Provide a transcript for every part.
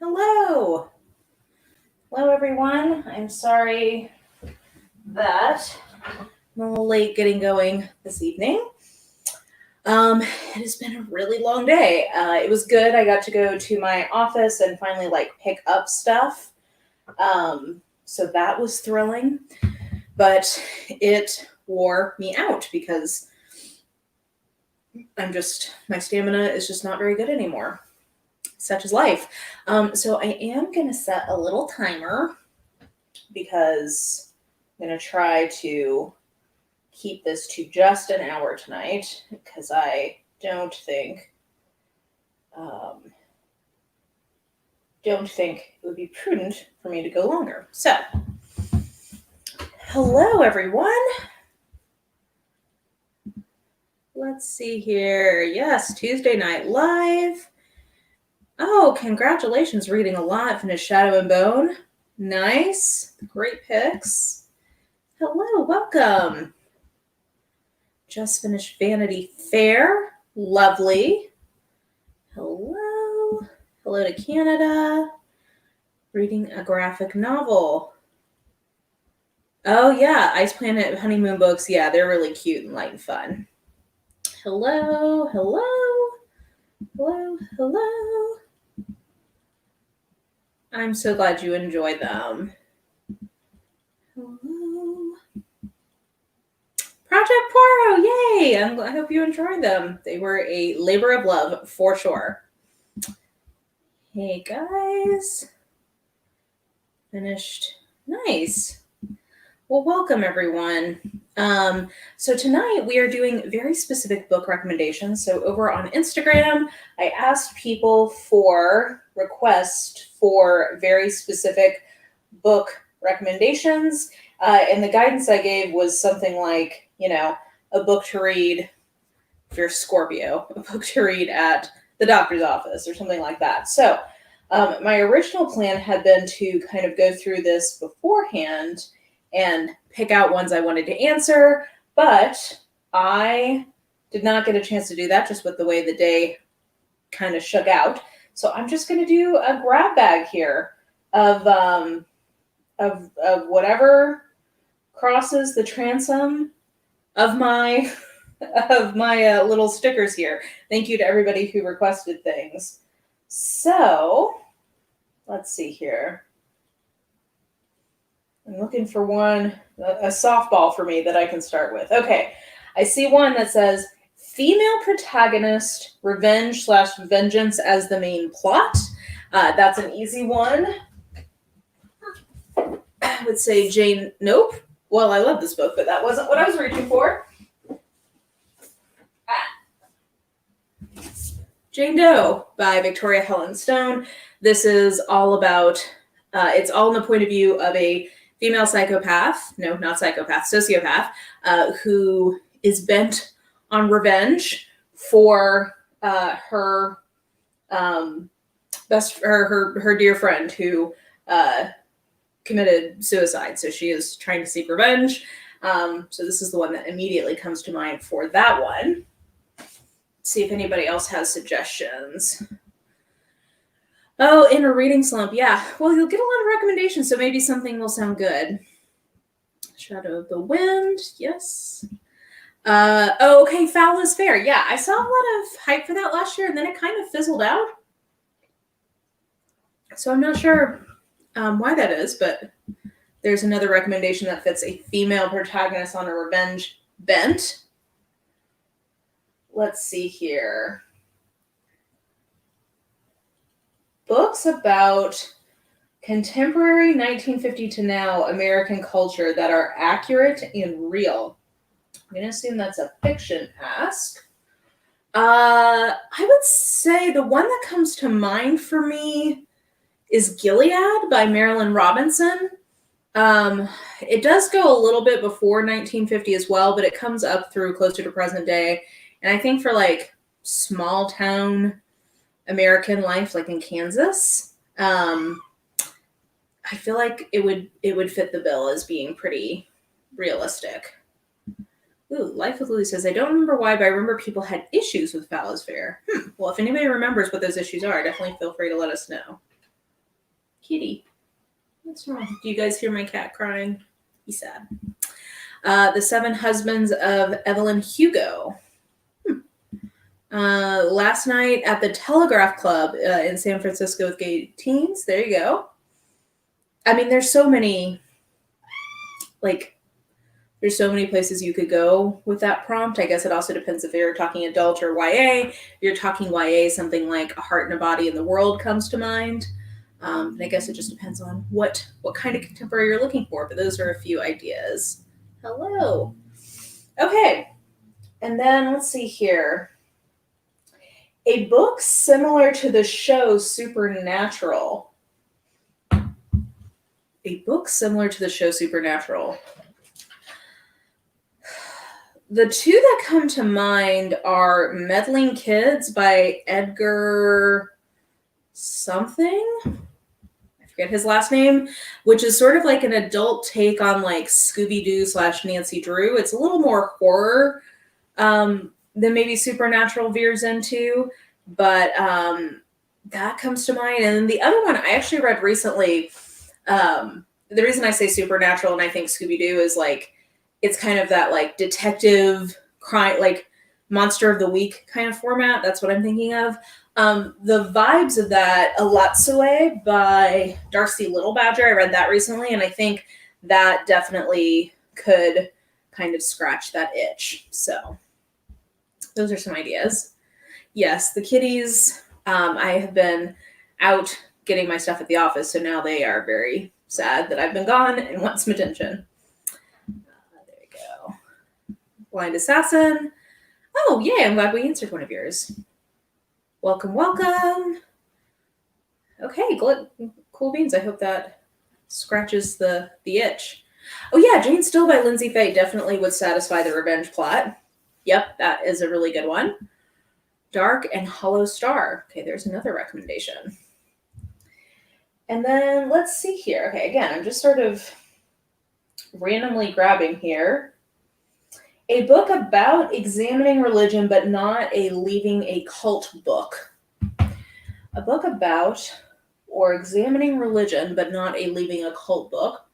Hello. Hello, everyone. I'm sorry that I'm a little late getting going this evening. It has been a really long day. It was good. I got to go to my office and finally pick up stuff. So that was thrilling, but it wore me out because my stamina is just not very good anymore. Such is life. So I am going to set a little timer because I'm going to try to keep this to just an hour tonight because I don't think it would be prudent for me to go longer. So, hello everyone. Let's see here. Yes, Tuesday Night Live. Oh, congratulations, reading a lot. Finished Shadow and Bone. Nice. Great picks. Hello, welcome. Just finished Vanity Fair. Lovely. Hello. Hello to Canada. Reading a graphic novel. Oh, yeah. Ice Planet Honeymoon books. Yeah, they're really cute and light and fun. Hello. Hello. Hello. Hello. I'm so glad you enjoy them. Hello. Project Poirot, yay! I hope you enjoyed them. They were a labor of love, for sure. Hey, guys. Finished. Nice. Well, welcome, everyone. So tonight we are doing very specific book recommendations. So over on Instagram, I asked people for requests for very specific book recommendations. And the guidance I gave was something like, a book to read if you're Scorpio, a book to read at the doctor's office or something like that. So my original plan had been to kind of go through this beforehand and pick out ones I wanted to answer, but I did not get a chance to do that just with the way the day kind of shook out. So I'm just going to do a grab bag here of whatever crosses the transom of my little stickers here. Thank you to everybody who requested things. So let's see here. I'm looking for one, a softball for me that I can start with. Okay, I see one that says female protagonist, revenge/vengeance as the main plot. That's an easy one. I would say Jane, nope. Well, I love this book, but that wasn't what I was reaching for. Jane Doe by Victoria Helen Stone. This is all about, it's all in the point of view of a female psychopath, no, not psychopath, sociopath, who is bent on revenge for her dear friend who committed suicide. So she is trying to seek revenge. So this is the one that immediately comes to mind for that one. Let's see if anybody else has suggestions. Oh, in a reading slump. Yeah. Well, you'll get a lot of recommendations, so maybe something will sound good. Shadow of the Wind. Yes. Okay. Foul is Fair. Yeah. I saw a lot of hype for that last year, and then it kind of fizzled out. So I'm not sure why that is, but there's another recommendation that fits a female protagonist on a revenge bent. Let's see here. Books about contemporary 1950 to now American culture that are accurate and real. I'm going to assume that's a fiction ask. I would say the one that comes to mind for me is Gilead by Marilyn Robinson. It does go a little bit before 1950 as well, but it comes up through closer to present day. And I think for small town American life, like in Kansas, I feel like it would fit the bill as being pretty realistic. Ooh, Life with Lily says, I don't remember why, but I remember people had issues with Foul is Fair. Well, if anybody remembers what those issues are, definitely feel free to let us know. Kitty. What's wrong? Do you guys hear my cat crying? He's sad. The Seven Husbands of Evelyn Hugo. Last night at the Telegraph Club in San Francisco with gay teens. There you go. I mean, there's so many places you could go with that prompt. I guess it also depends if you're talking adult or YA. If you're talking YA, something like A Heart and a Body in the World comes to mind. And I guess it just depends on what kind of contemporary you're looking for. But those are a few ideas. Hello. Okay. And then let's see here. A book similar to the show Supernatural. A book similar to the show Supernatural. The two that come to mind are Meddling Kids by Edgar something. I forget his last name, which is sort of like an adult take on like Scooby-Doo / Nancy Drew. It's a little more horror than maybe Supernatural veers into, but that comes to mind. And then the other one I actually read recently, the reason I say Supernatural and I think Scooby-Doo is like, it's kind of that like detective crime, like Monster of the Week kind of format. That's what I'm thinking of. The vibes of that, Alatsue by Darcy Little Badger, I read that recently, and I think that definitely could kind of scratch that itch. So those are some ideas. Yes, the kitties, I have been out getting my stuff at the office, so now they are very sad that I've been gone and want some attention. There we go. Blind Assassin. Oh, yay, I'm glad we answered one of yours. Welcome, welcome. Okay, cool beans. I hope that scratches the itch. Oh yeah, Jane Still by Lindsay Faye definitely would satisfy the revenge plot. Yep, that is a really good one. Dark and Hollow Star. Okay, there's another recommendation. And then let's see here. Okay, again, I'm just sort of randomly grabbing here. A book about examining religion, but not a leaving a cult book. A book about or examining religion, but not a leaving a cult book.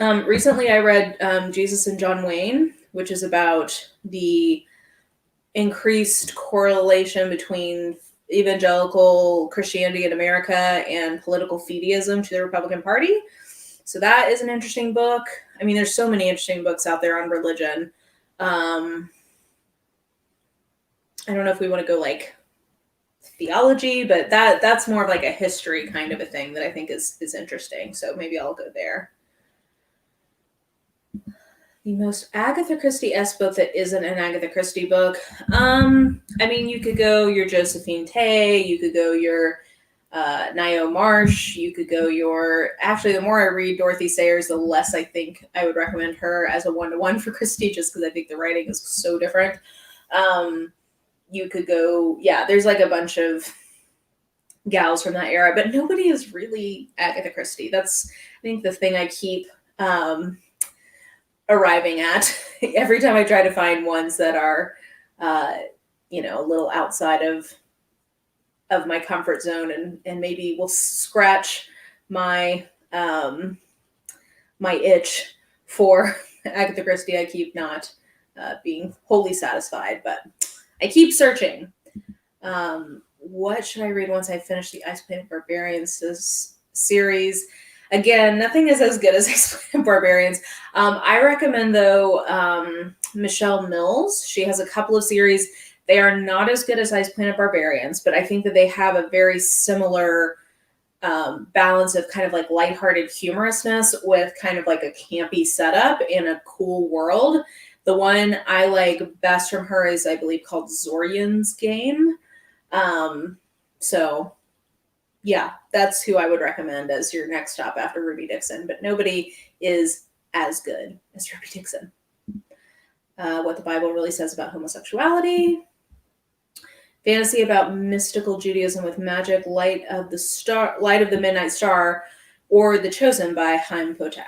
Recently, I read Jesus and John Wayne, which is about the increased correlation between evangelical Christianity in America and political fideism to the Republican Party. So that is an interesting book. I mean, there's so many interesting books out there on religion. I don't know if we want to go like theology, but that's more of like a history kind of a thing that I think is interesting. So maybe I'll go there. The most Agatha Christie-esque book that isn't an Agatha Christie book. I mean, you could go your Josephine Tey, you could go your Nio Marsh, you could go your... Actually, the more I read Dorothy Sayers, the less I think I would recommend her as a one-to-one for Christie, just because I think the writing is so different. You could go... Yeah, there's like a bunch of gals from that era, but nobody is really Agatha Christie. That's, I think, the thing I keep... arriving at every time I try to find ones that are, a little outside of my comfort zone and maybe will scratch my my itch for Agatha Christie. I keep not being wholly satisfied, but I keep searching. What should I read once I finish the Ice Planet Barbarians series? Again, nothing is as good as Ice Planet Barbarians. I recommend, though, Michelle Mills. She has a couple of series. They are not as good as Ice Planet Barbarians, but I think that they have a very similar balance of kind of like lighthearted humorousness with kind of like a campy setup in a cool world. The one I like best from her is, I believe, called Zorian's Game. So... yeah, that's who I would recommend as your next stop after Ruby Dixon, but nobody is as good as Ruby Dixon. What the Bible really says about homosexuality. Fantasy about mystical Judaism with magic, Light of the Midnight Star, or The Chosen by Chaim Potok.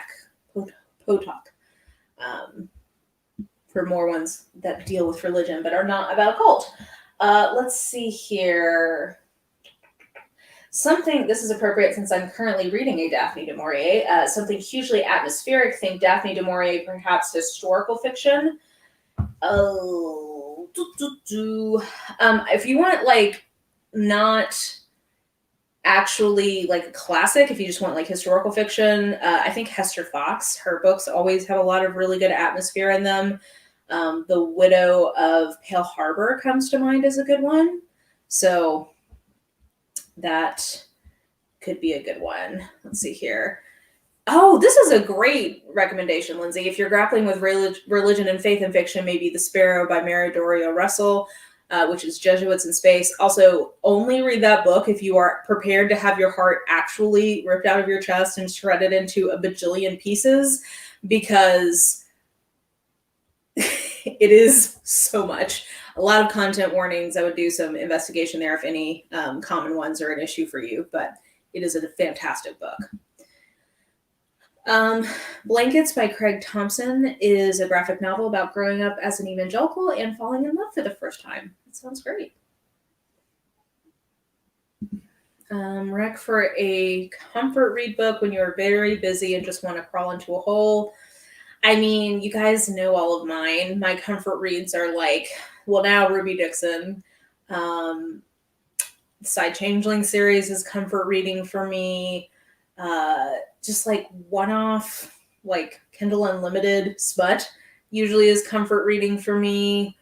For more ones that deal with religion but are not about a cult. Let's see here. Something, this is appropriate since I'm currently reading a Daphne du Maurier, something hugely atmospheric. Think Daphne du Maurier, perhaps historical fiction. Oh, if you want like not actually like a classic, if you just want like historical fiction, I think Hester Fox, her books always have a lot of really good atmosphere in them. The Widow of Pale Harbor comes to mind as a good one. So that could be a good one. Let's see here. Oh, this is a great recommendation, Lindsay. If you're grappling with religion and faith in fiction, maybe The Sparrow by Mary Doria Russell, which is Jesuits in Space. Also, only read that book if you are prepared to have your heart actually ripped out of your chest and shredded into a bajillion pieces, because it is so much. A lot of content warnings. I would do some investigation there if any common ones are an issue for you, but it is a fantastic book. Blankets by Craig Thompson is a graphic novel about growing up as an evangelical and falling in love for the first time. It sounds great. Rec for a comfort read book when you're very busy and just want to crawl into a hole. I mean, you guys know all of mine. My comfort reads are like, well, now Ruby Dixon. Side Changeling series is comfort reading for me. Just like one-off, like Kindle Unlimited smut usually is comfort reading for me.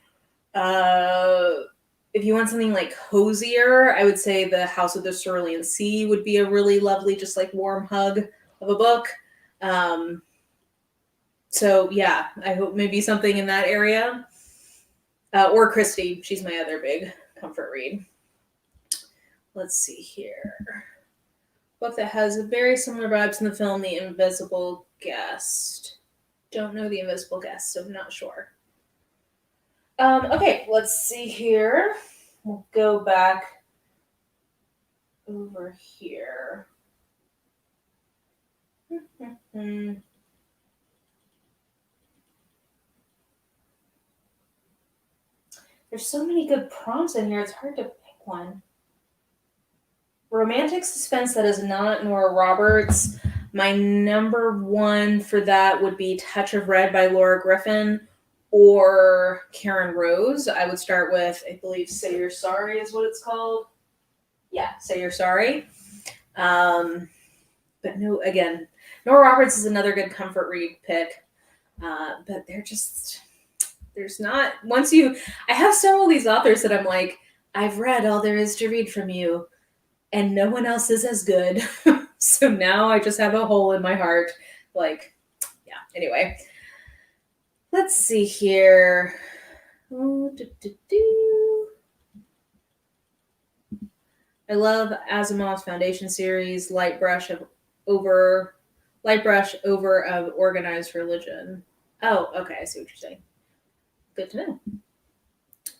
If you want something like cozier, I would say The House of the Cerulean Sea would be a really lovely, just like warm hug of a book. So yeah, I hope maybe something in that area. Or Christie, she's my other big comfort read. Let's see here. Book that has very similar vibes in the film, The Invisible Guest. Don't know The Invisible Guest, so I'm not sure. Okay, let's see here. We'll go back over here. There's so many good prompts in here, it's hard to pick one. Romantic suspense that is not Nora Roberts. My number one for that would be Touch of Red by Laura Griffin or Karen Rose. I would start with, I believe, Say You're Sorry is what it's called. Yeah, Say You're Sorry. But no, again, Nora Roberts is another good comfort read pick. But they're just, there's not, I have several of these authors that I'm like, I've read all there is to read from you, and no one else is as good. So now I just have a hole in my heart. Like, yeah, anyway. Let's see here. I love Asimov's Foundation series, Light Brush over of Organized Religion. Oh, okay, I see what you're saying. Good to know.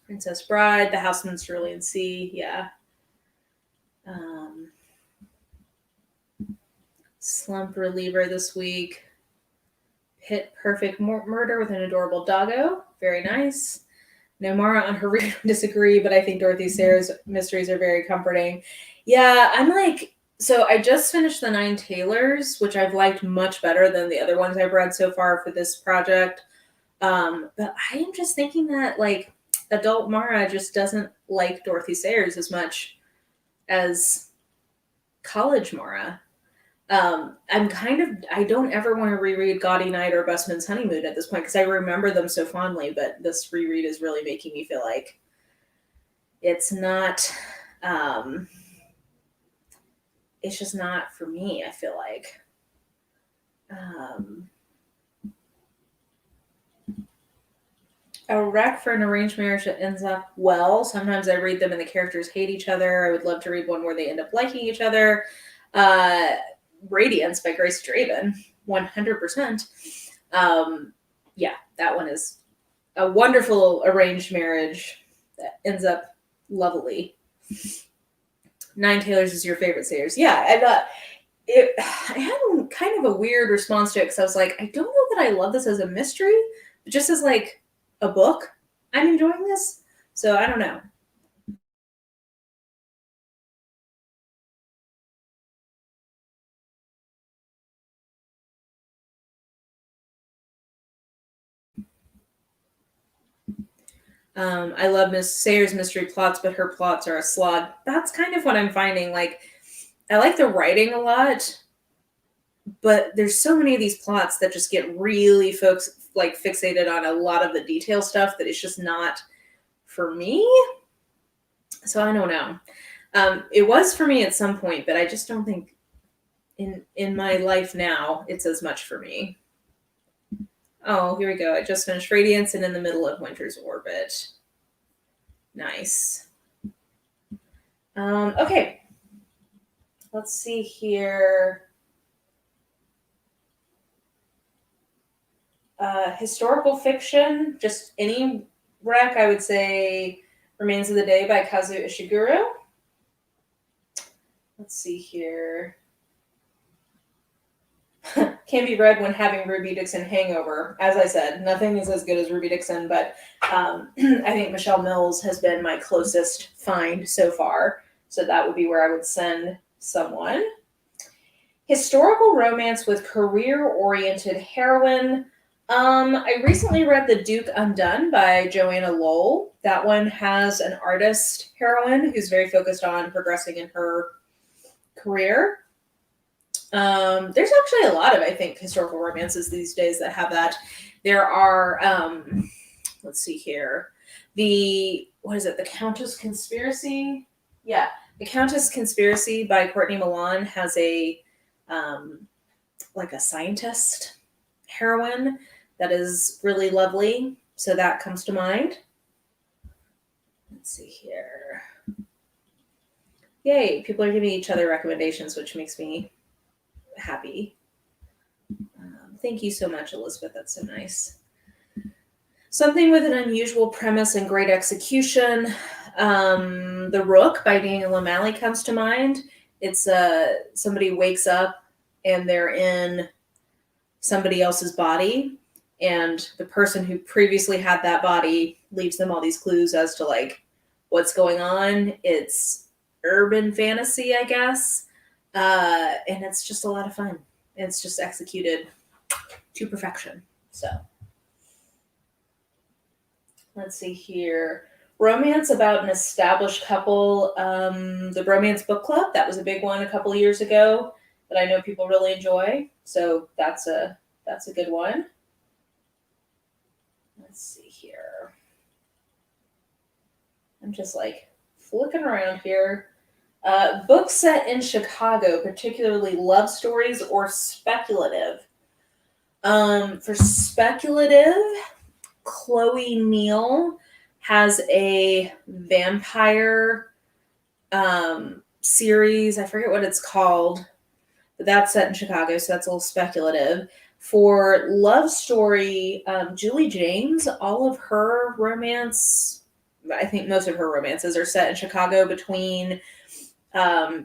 Princess Bride, The House of the Cerulean Sea, yeah. Slump reliever this week. Pit Perfect Murder with an Adorable Doggo. Very nice. No, Maura on her read disagree, but I think Dorothy Sayers' mysteries are very comforting. Yeah, I'm like, so I just finished The Nine Tailors, which I've liked much better than the other ones I've read so far for this project. But I am just thinking that like adult Maura just doesn't like Dorothy Sayers as much as college Maura. I don't ever want to reread Gaudy Night or Busman's Honeymoon at this point because I remember them so fondly, but this reread is really making me feel like it's not, it's just not for me, I feel like. A wreck for an arranged marriage that ends up well. Sometimes I read them and the characters hate each other. I would love to read one where they end up liking each other. Radiance by Grace Draven, 100%. Yeah, that one is a wonderful arranged marriage that ends up lovely. Nine Tailors is your favorite Sayers. Yeah, and I had kind of a weird response to it because I was like, I don't know that I love this as a mystery, but just as like a book, I'm enjoying this. So I don't know. I love Miss Sayer's mystery plots, but her plots are a slog. That's kind of what I'm finding. Like, I like the writing a lot, but there's so many of these plots that just get really fixated on a lot of the detail stuff that it's just not for me. So I don't know. It was for me at some point, but I just don't think in my life now it's as much for me. Oh, here we go. I just finished Radiance and in the middle of Winter's Orbit. Nice. Okay. Let's see here. Historical fiction, just any rec, I would say Remains of the Day by Kazu Ishiguro. Let's see here. Can be read when having Ruby Dixon hangover. As I said, nothing is as good as Ruby Dixon, but I think Michelle Mills has been my closest find so far. So that would be where I would send someone. Historical romance with career-oriented heroine. I recently read The Duke Undone by Joanna Lowell. That one has an artist heroine who's very focused on progressing in her career. There's actually a lot of, I think, historical romances these days that have that. There are, let's see here, The Countess Conspiracy? Yeah, The Countess Conspiracy by Courtney Milan has a scientist heroine that is really lovely. So that comes to mind. Let's see here. Yay, people are giving each other recommendations, which makes me happy. Thank you so much, Elizabeth. That's so nice. Something with an unusual premise and great execution. The Rook by Daniel O'Malley comes to mind. It's somebody wakes up and they're in somebody else's body, and the person who previously had that body leaves them all these clues as to like what's going on. It's urban fantasy, I guess. And it's just a lot of fun. It's just executed to perfection. So let's see here. Romance about an established couple. The Bromance Book Club. That was a big one a couple of years ago that I know people really enjoy. So that's a good one. Let's see here. I'm just like flicking around here. Books set in Chicago, particularly love stories or speculative. For speculative, Chloe Neal has a vampire series. I forget what it's called, but that's set in Chicago, so that's a little speculative. For love story, Julie James, all of her romance, I think most of her romances are set in Chicago between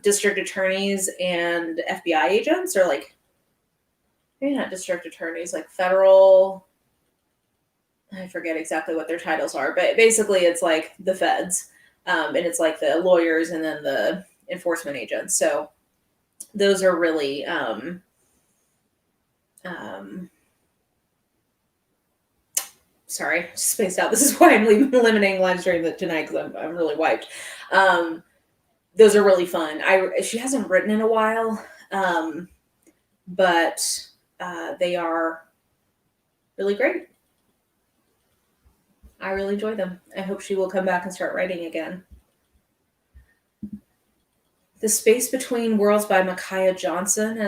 district attorneys and FBI agents, or like, maybe not district attorneys, like federal, I forget exactly what their titles are, but basically it's like the feds, and it's like the lawyers and then the enforcement agents. So those are really sorry, spaced out. This is why I'm eliminating live stream tonight, because I'm really wiped. Those are really fun. She hasn't written in a while, but they are really great. I really enjoy them. I hope she will come back and start writing again. The Space Between Worlds by Michaia Johnson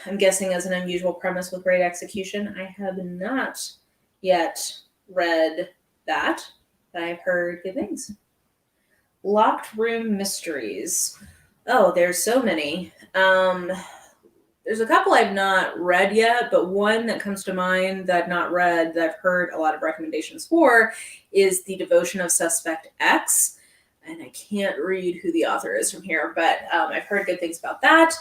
I'm guessing as an unusual premise with great execution. I have not yet read that, but I've heard good things. Locked Room Mysteries. Oh, there's so many. There's a couple I've not read yet, but one that comes to mind that I've not read that I've heard a lot of recommendations for is The Devotion of Suspect X. And I can't read who the author is from here, but I've heard good things about that.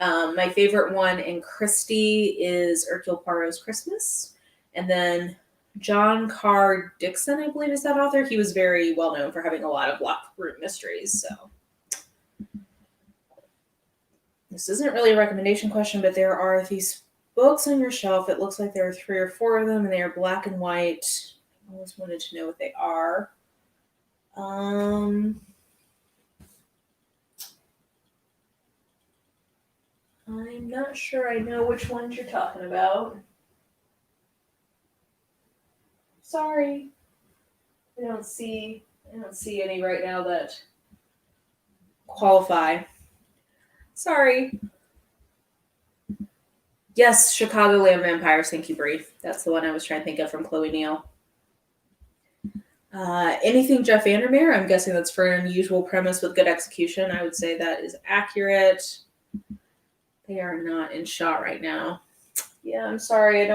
My favorite one in Christie is Hercule Poirot's Christmas. And then John Carr Dixon, I believe, is that author. He was very well known for having a lot of locked room mysteries. So this isn't really a recommendation question, but there are these books on your shelf. It looks like there are 3 or 4 of them, and they are black and white. I always wanted to know what they are. I'm not sure I know which ones you're talking about. Sorry. I don't see any right now that qualify. Sorry. Yes, Chicagoland Vampires. Thank you, Bree. That's the one I was trying to think of from Chloe Neal. Anything Jeff Vandermeer. I'm guessing that's for an unusual premise with good execution. I would say that is accurate. They are not in shot right now. Yeah, I'm sorry.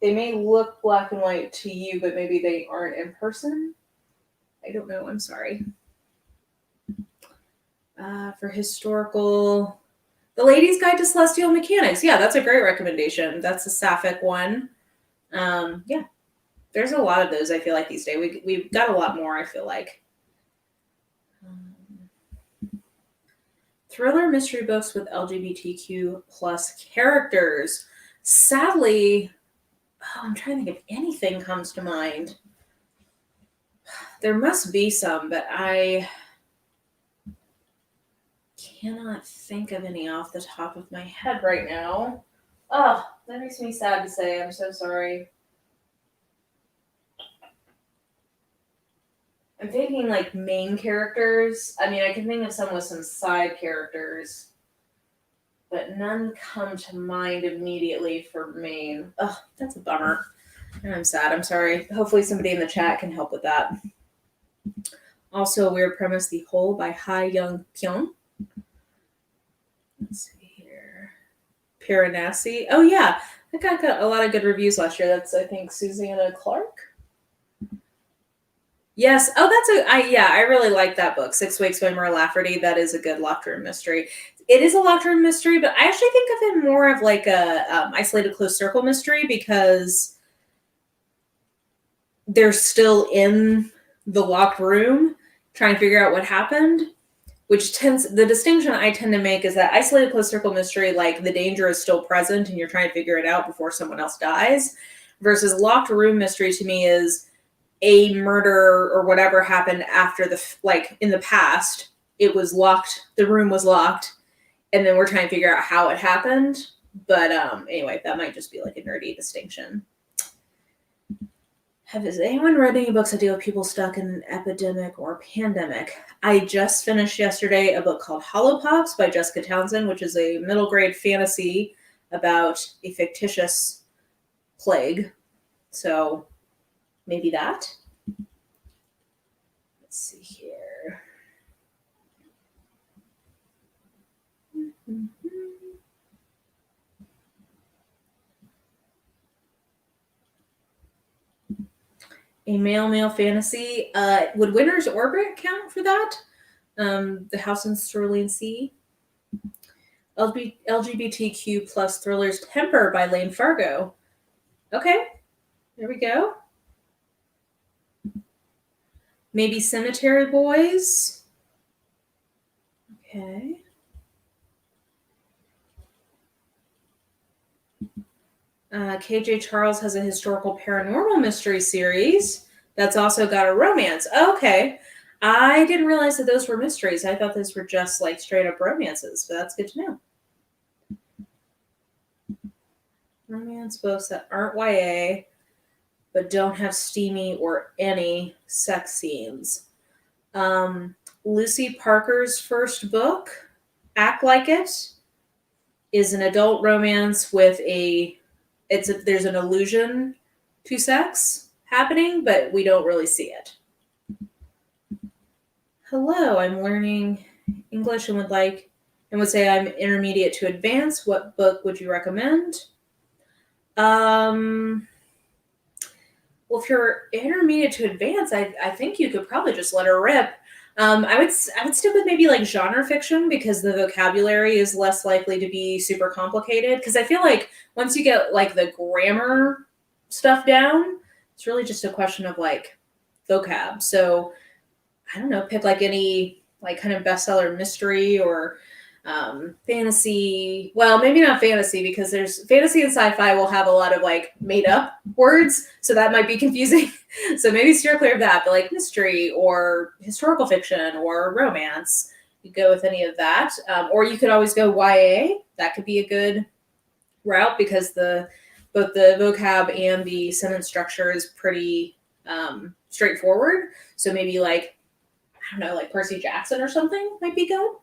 They may look black and white to you, but maybe they aren't in person. I don't know. I'm sorry. For historical, The Lady's Guide to Celestial Mechanics. Yeah, that's a great recommendation. That's a sapphic one. Yeah, there's a lot of those, I feel like, these days. We've got a lot more, I feel like. Thriller mystery books with LGBTQ plus characters. Sadly, I'm trying to think if anything comes to mind. There must be some, but I cannot think of any off the top of my head right now. Oh, that makes me sad to say. I'm so sorry. I'm thinking like main characters. I mean, I can think of some with some side characters, but none come to mind immediately for main. Oh, that's a bummer. I'm sad. I'm sorry. Hopefully somebody in the chat can help with that. Also, a weird premise, The Hole by Ha Young Pyong. Let's see here. Piranesi. Oh, yeah. That got a lot of good reviews last year. That's, I think, Susanna Clark. Yes. Oh, I really like that book. 6 Weeks by Maura Lafferty. That is a good locked room mystery. It is a locked room mystery, but I actually think of it more of like a isolated closed circle mystery because they're still in the locked room trying to figure out what happened, the distinction I tend to make is that isolated closed circle mystery, like the danger is still present and you're trying to figure it out before someone else dies, versus locked room mystery to me is a murder or whatever happened after in the past, it was locked, the room was locked, and then we're trying to figure out how it happened. But anyway, that might just be like a nerdy distinction. Has anyone read any books that deal with people stuck in an epidemic or pandemic? I just finished yesterday a book called Hollowpox by Jessica Townsend, which is a middle grade fantasy about a fictitious plague. So maybe that. Let's see here. A male fantasy. Would Winter's Orbit count for that? The House in Cerulean Sea. LGBTQ plus thrillers. Temper by Lane Fargo. Okay, there we go. Maybe Cemetery Boys. Okay. KJ Charles has a historical paranormal mystery series that's also got a romance. Okay. I didn't realize that those were mysteries. I thought those were just like straight up romances, but that's good to know. Romance books that aren't YA, but don't have steamy or any sex scenes. Lucy Parker's first book, Act Like It, is an adult romance with there's an allusion to sex happening, but we don't really see it. Hello, I'm learning English and would say I'm intermediate to advanced. What book would you recommend? Well, if you're intermediate to advanced, I think you could probably just let her rip. I would stick with maybe like genre fiction because the vocabulary is less likely to be super complicated. Because I feel like once you get like the grammar stuff down, it's really just a question of like vocab. So I don't know, pick like any like kind of bestseller mystery or Fantasy, well, maybe not fantasy, because there's fantasy and sci-fi will have a lot of like made up words, so that might be confusing. So maybe steer clear of that, but like mystery or historical fiction or romance, you go with any of that. Or you could always go YA. That could be a good route, because both the vocab and the sentence structure is pretty straightforward. So maybe like, I don't know, like Percy Jackson or something might be good.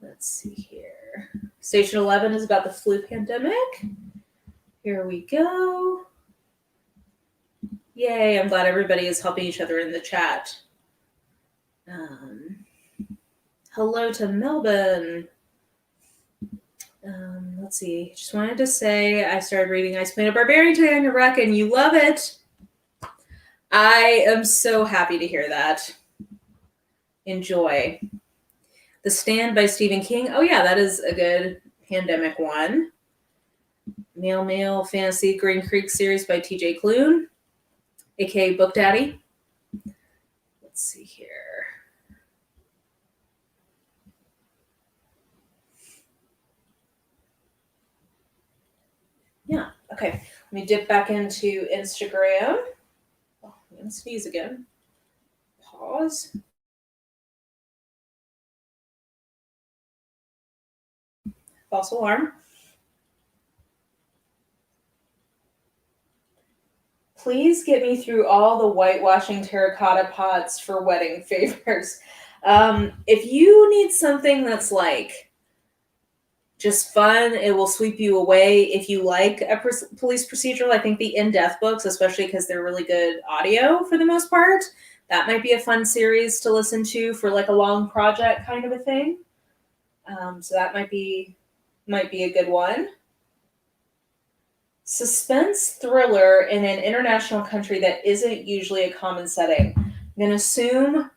Let's see here. Station 11 is about the flu pandemic. Here we go. Yay, I'm glad everybody is helping each other in the chat. Hello to Melbourne. Let's see. Just wanted to say I started reading Ice Planet Barbarian today on your rec, and you love it. I am so happy to hear that. Enjoy. The Stand by Stephen King. Oh yeah, that is a good pandemic one. Male Fantasy Green Creek series by TJ Klune, aka Book Daddy. Let's see here. Yeah, okay. Let me dip back into Instagram. Oh, I'm going to sneeze again. Pause. False alarm. Please get me through all the whitewashing terracotta pots for wedding favors. If you need something that's like just fun, it will sweep you away. If you like a police procedural, I think the in-depth books, especially because they're really good audio for the most part, that might be a fun series to listen to for like a long project kind of a thing. So that might be a good one. Suspense thriller in an international country that isn't usually a common setting. I'm going to assume,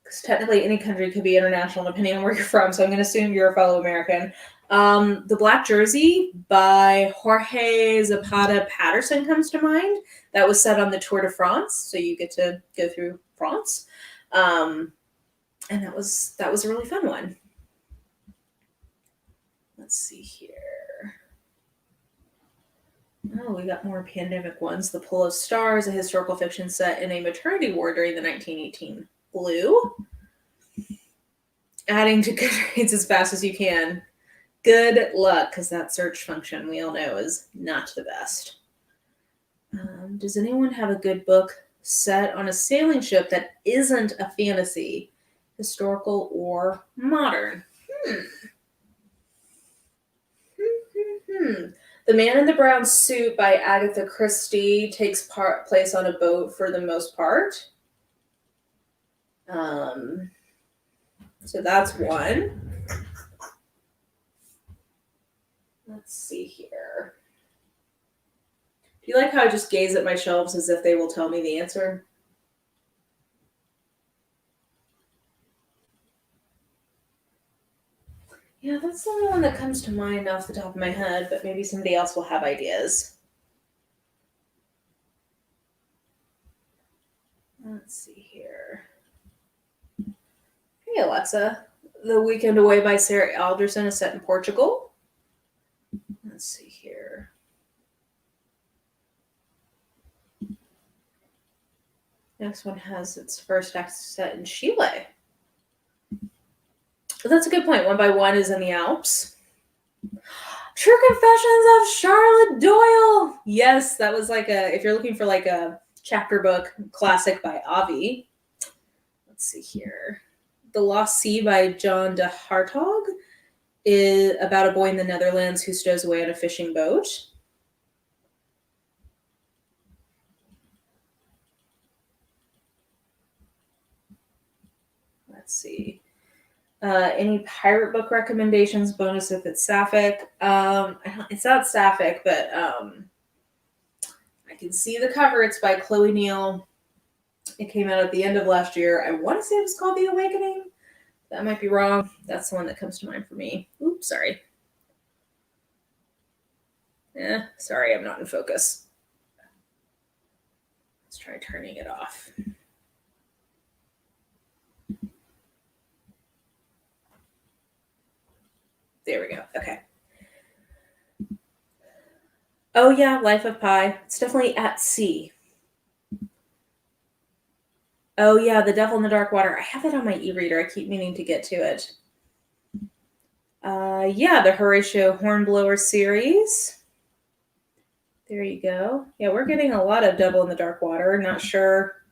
because technically any country could be international depending on where you're from, so I'm going to assume you're a fellow American. The Black Jersey by Jorge Zapata Patterson comes to mind. That was set on the Tour de France, so you get to go through France. And that was a really fun one. Let's see here. Oh, we got more pandemic ones. The Pull of Stars, a historical fiction set in a maternity ward during the 1918 flu. Adding to Goodreads as fast as you can. Good luck, because that search function, we all know, is not the best. Does anyone have a good book set on a sailing ship that isn't a fantasy, historical, or modern? The Man in the Brown Suit by Agatha Christie takes place on a boat for the most part. So that's one. Let's see here. Do you like how I just gaze at my shelves as if they will tell me the answer? Yeah, that's the only one that comes to mind off the top of my head, but maybe somebody else will have ideas. Let's see here. Hey, Alexa. The Weekend Away by Sarah Alderson is set in Portugal. Let's see here. Next one has its first act set in Chile. But that's a good point. One by One is in the Alps. True Confessions of Charlotte Doyle. Yes, that was like if you're looking for like a chapter book classic by Avi. Let's see here. The Lost Sea by John de Hartog is about a boy in the Netherlands who stows away on a fishing boat. Let's see. Any pirate book recommendations? Bonus if it's sapphic. It's not sapphic, but I can see the cover. It's by Chloe Neal. It came out at the end of last year. I want to say it was called The Awakening. That might be wrong. That's the one that comes to mind for me. Oops, sorry. Sorry, I'm not in focus. Let's try turning it off. There we go. Okay. Oh, yeah, Life of Pi. It's definitely at sea. Oh, yeah, The Devil in the Dark Water. I have it on my e-reader. I keep meaning to get to it. Yeah, the Horatio Hornblower series. There you go. Yeah, we're getting a lot of Devil in the Dark Water. Not sure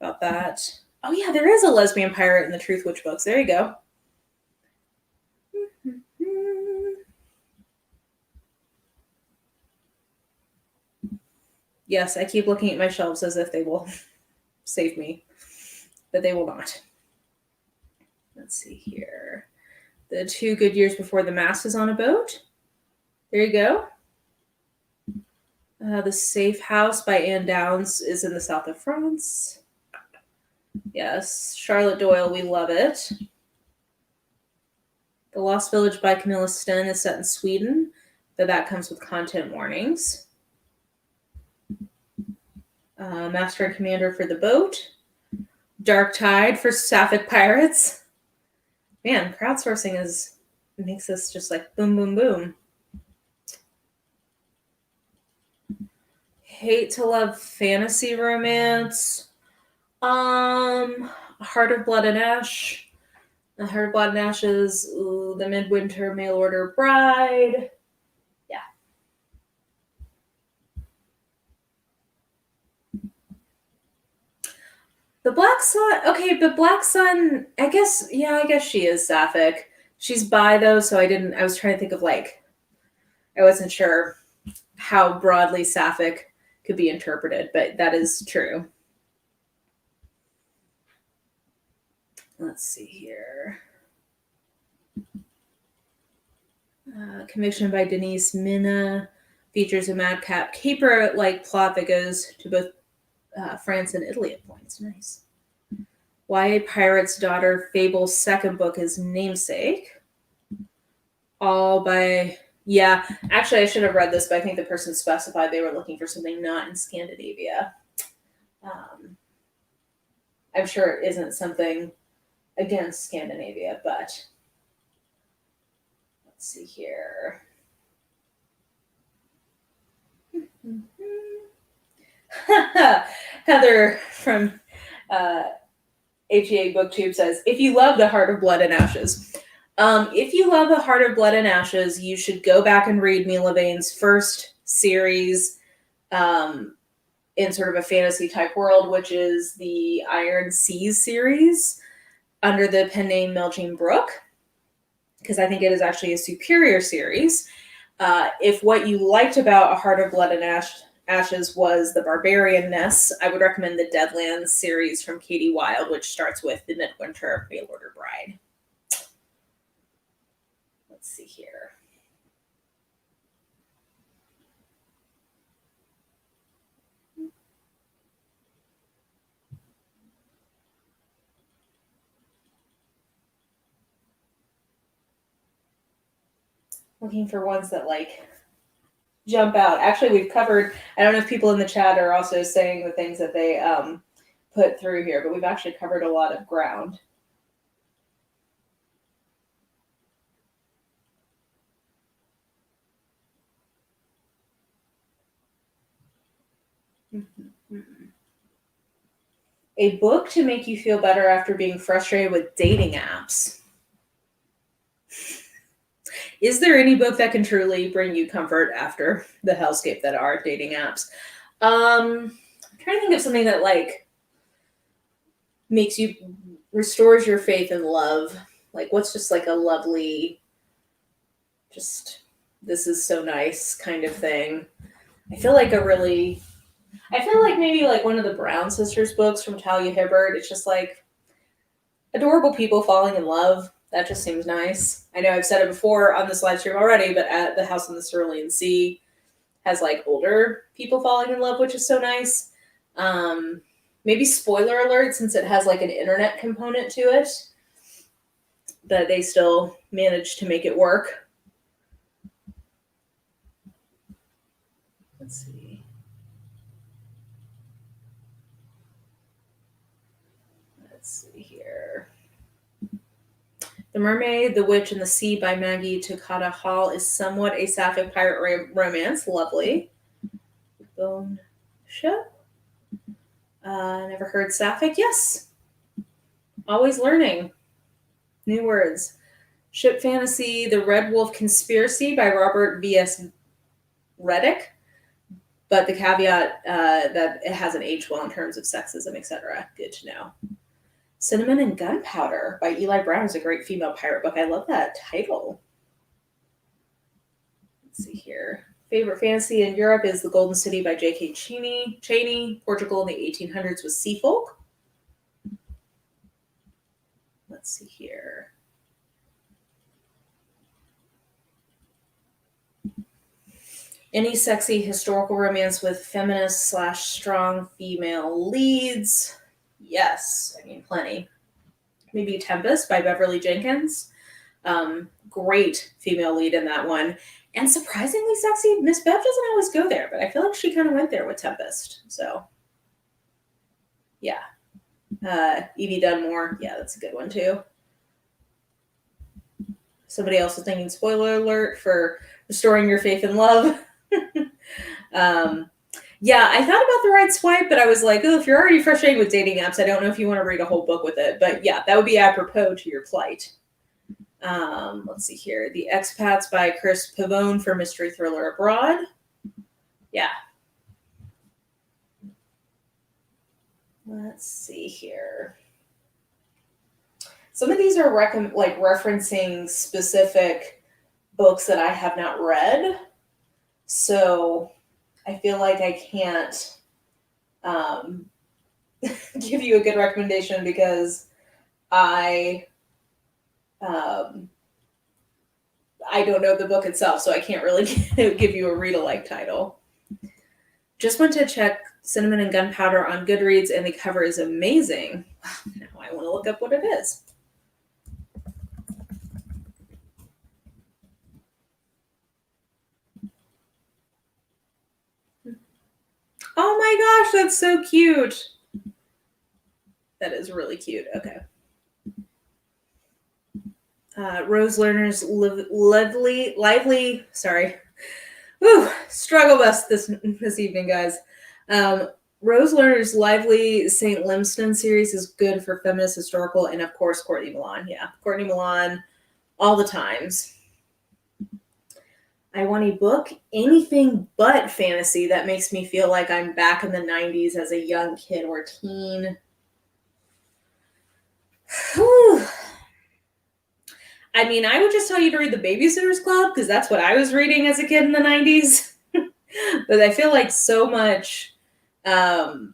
about that. Oh, yeah, there is a lesbian pirate in the Truth Witch books. There you go. Yes, I keep looking at my shelves as if they will save me, but they will not. Let's see here. The 2 Good Years Before the Mast is on a boat. There you go. The Safe House by Anne Downs is in the south of France. Yes, Charlotte Doyle, we love it. The Lost Village by Camilla Sten is set in Sweden, but that comes with content warnings. Master and Commander for the Boat. Dark Tide for Sapphic Pirates. Man, crowdsourcing makes this just like boom, boom, boom. Hate to Love fantasy romance. Heart of Blood and Ash. The Heart of Blood and Ashes, The Midwinter Mail Order Bride. Yeah. The Black Sun. Okay, but Black Sun, I guess she is sapphic. She's bi though, so I was trying to think of I wasn't sure how broadly sapphic could be interpreted, but that is true. Let's see here. Commissioned by Denise Minna, features a madcap caper-like plot that goes to both France and Italy at points. Nice. YA Pirate's Daughter Fable's second book is Namesake. All by... Yeah, actually I should have read this, but I think the person specified they were looking for something not in Scandinavia. I'm sure it isn't something against Scandinavia, but... Let's see here. Heather from HEA BookTube says, if you love The Heart of Blood and Ashes. If you love The Heart of Blood and Ashes, you should go back and read Mila Vane's first series in sort of a fantasy type world, which is the Iron Seas series under the pen name Meljean Brooke, because I think it is actually a superior series. If what you liked about A Heart of Blood and Ashes was the barbarianness, I would recommend the Deadlands series from Katie Wilde, which starts with The Midwinter Mail Order Bride. Let's see here. Looking for ones that jump out. Actually, we've covered, I don't know if people in the chat are also saying the things that they put through here, but we've actually covered a lot of ground. A book to make you feel better after being frustrated with dating apps. Is there any book that can truly bring you comfort after the hellscape that are dating apps? I'm trying to think of something that makes you, restores your faith in love. What's just a lovely, just, this is so nice kind of thing. I feel like maybe one of the Brown sisters books from Talia Hibbert. It's just adorable people falling in love. That just seems nice. I know I've said it before on this live stream already, but at the House on the Cerulean Sea has older people falling in love, which is so nice. Maybe spoiler alert, since it has an internet component to it, but they still managed to make it work. Let's see. The Mermaid, the Witch, and the Sea by Maggie Takata Hall is somewhat a sapphic pirate romance. Lovely. Bone Ship. Never heard sapphic. Yes. Always learning. New words. Ship Fantasy, The Red Wolf Conspiracy by Robert V.S. Reddick. But the caveat that it hasn't aged well in terms of sexism, etc. Good to know. Cinnamon and Gunpowder by Eli Brown is a great female pirate book. I love that title. Let's see here. Favorite fantasy in Europe is The Golden City by J.K. Cheney. Portugal in the 1800s was Sea Folk. Let's see here. Any sexy historical romance with feminist/strong female leads? Yes, I mean, plenty. Maybe Tempest by Beverly Jenkins. Great female lead in that one. And surprisingly sexy. Miss Bev doesn't always go there, but I feel like she kind of went there with Tempest. So, yeah. Evie Dunmore. Yeah, that's a good one, too. Somebody else was thinking, spoiler alert, for Restoring Your Faith in Love. Yeah, I thought about The Right Swipe, but I was like, oh, if you're already frustrated with dating apps, I don't know if you want to read a whole book with it. But yeah, that would be apropos to your plight. Let's see here. The Expats by Chris Pavone for Mystery Thriller Abroad. Yeah. Let's see here. Some of these are referencing specific books that I have not read. So I feel like I can't give you a good recommendation because I don't know the book itself, so I can't really give you a read-alike title. Just went to check Cinnamon and Gunpowder on Goodreads, and the cover is amazing. Now I want to look up what it is. Oh my gosh, that's so cute. That is really cute. Okay. Rose Lerner's lively, struggle bus this evening, guys. Rose Lerner's lively St. Limston series is good for feminist, historical, and of course, Courtney Milan. Yeah, Courtney Milan, all the times. I want a book, anything but fantasy, that makes me feel like I'm back in the 90s as a young kid or teen. Whew. I mean, I would just tell you to read The Babysitter's Club because that's what I was reading as a kid in the 90s. But I feel like so much of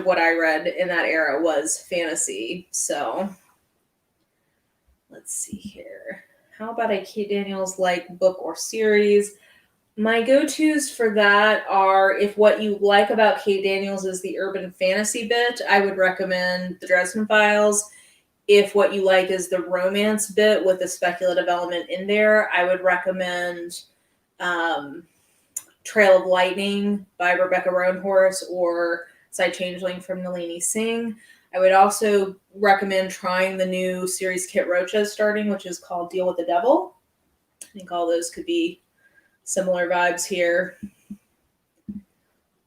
what I read in that era was fantasy. So let's see here. How about a Kate Daniels book or series? My go-tos for that are, if what you like about Kate Daniels is the urban fantasy bit, I would recommend The Dresden Files. If what you like is the romance bit with the speculative element in there, I would recommend Trail of Lightning by Rebecca Roanhorse or Side Changeling from Nalini Singh. I would also recommend trying the new series Kit Rocha is starting, which is called Deal with the Devil. I think all those could be similar vibes here.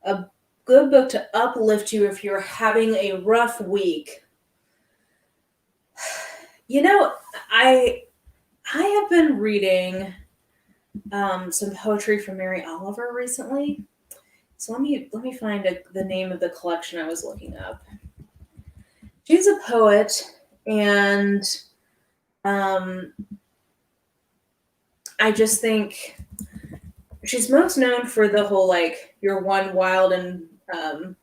A good book to uplift you if you're having a rough week. You know, I have been reading some poetry from Mary Oliver recently. So let me find the name of the collection I was looking up. She's a poet, and I just think she's most known for the whole Your One Wild and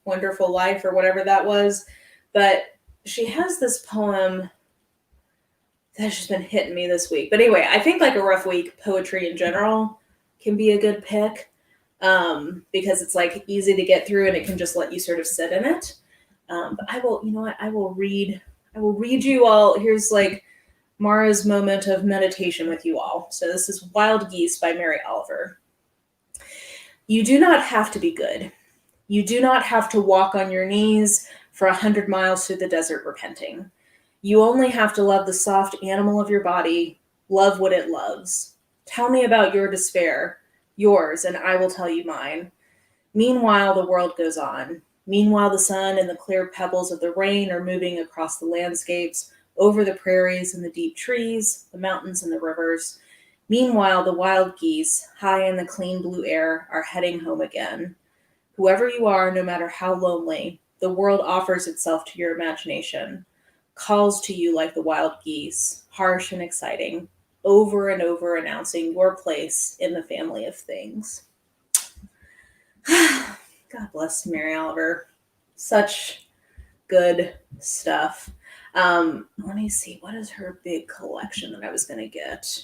Wonderful Life or whatever that was. But she has this poem that's just been hitting me this week. But anyway, I think a rough week, poetry in general can be a good pick because it's easy to get through and it can just let you sort of sit in it. But I will, I will read you all. Here's Maura's moment of meditation with you all. So this is Wild Geese by Mary Oliver. You do not have to be good. You do not have to walk on your knees for 100 miles through the desert repenting. You only have to love the soft animal of your body, love what it loves. Tell me about your despair, yours, and I will tell you mine. Meanwhile, the world goes on. Meanwhile, the sun and the clear pebbles of the rain are moving across the landscapes, over the prairies and the deep trees, the mountains and the rivers. Meanwhile, the wild geese, high in the clean blue air, are heading home again. Whoever you are, no matter how lonely, the world offers itself to your imagination, calls to you like the wild geese, harsh and exciting, over and over announcing your place in the family of things. God bless Mary Oliver. Such good stuff. Let me see. What is her big collection that I was going to get?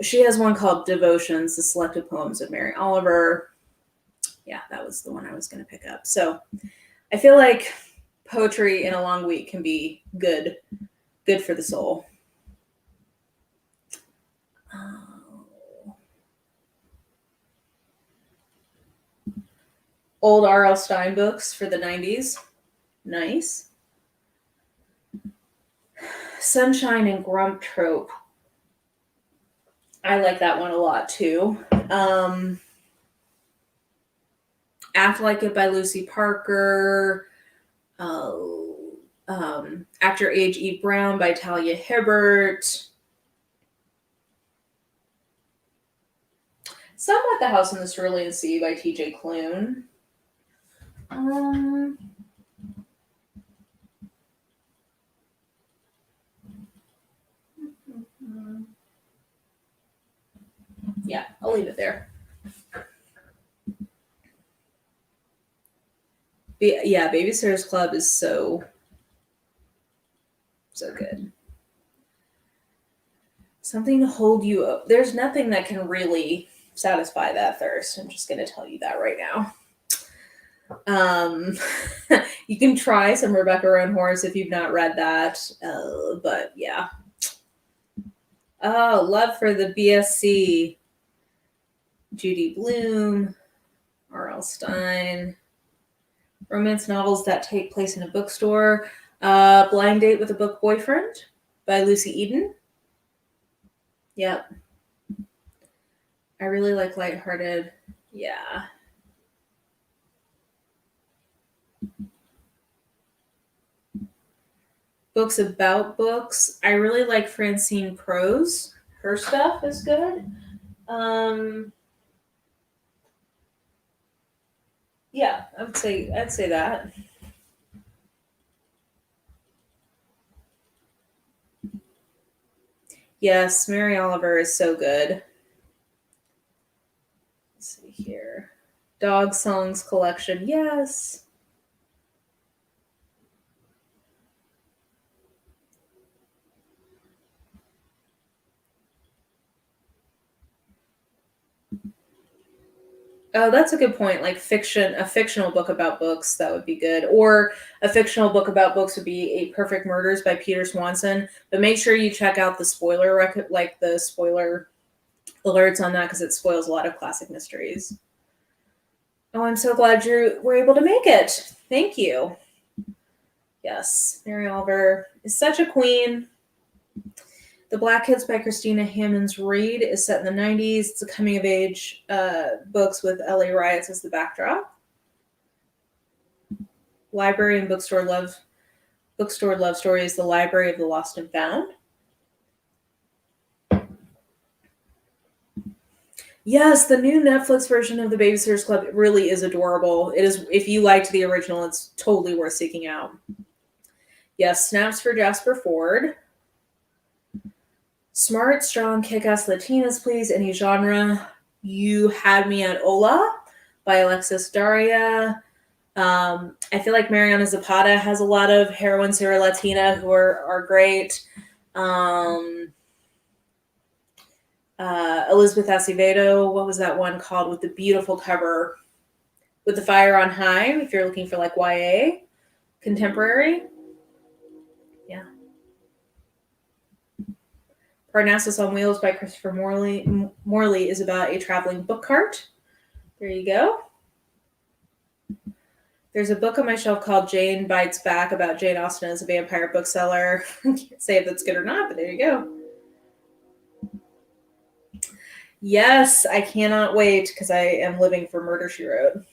She has one called Devotions, the Selected Poems of Mary Oliver. Yeah, that was the one I was going to pick up. So I feel like poetry in a long week can be good for the soul. Old R.L. Stine books for the 90s. Nice. Sunshine and Grump Trope. I like that one a lot too. Act Like It by Lucy Parker. After Age Eve Brown by Talia Hibbert. Somewhat The House in the Cerulean Sea by T.J. Klune. Yeah, I'll leave it there. Yeah, Babysitter's Club is so good. Something to hold you up. There's nothing that can really satisfy that thirst. I'm just going to tell you that right now. You can try some Rebecca Roanhorse if you've not read that. But yeah. Oh, Love for the BSC. Judy Blume. R.L. Stine. Romance novels that take place in a bookstore. Blind Date with a Book Boyfriend by Lucy Eden. Yep. I really like lighthearted. Yeah. Books about books. I really like Francine Prose. Her stuff is good. Yeah, I'd say that. Yes, Mary Oliver is so good. Let's see here. Dog Songs Collection. Yes. Oh, that's a good point. Like a fictional book about books, that would be good. Or a fictional book about books would be A Perfect Murders by Peter Swanson. But make sure you check out the spoiler alerts on that because it spoils a lot of classic mysteries. Oh, I'm so glad you were able to make it. Thank you. Yes, Mary Oliver is such a queen. The Black Kids by Christina Hammonds Reed is set in the 90s. It's a coming-of-age books with LA riots as the backdrop. Library and bookstore love stories, The Library of the Lost and Found. Yes, the new Netflix version of The Babysitter's Club really is adorable. It is. If you liked the original, it's totally worth seeking out. Yes, Snaps for Jasper Ford. Smart, strong, kick-ass Latinas, please. Any genre. You Had Me at Hola by Alexis Daria. I feel like Mariana Zapata has a lot of heroines who are Latina who are great. Elizabeth Acevedo, what was that one called with the beautiful cover? With the Fire on High, if you're looking for like YA, contemporary. Yeah. Parnassus on Wheels by Christopher Morley is about a traveling book cart. There you go. There's a book on my shelf called Jane Bites Back about Jane Austen as a vampire bookseller. I can't say if that's good or not, but there you go. Yes, I cannot wait because I am living for Murder, She Wrote.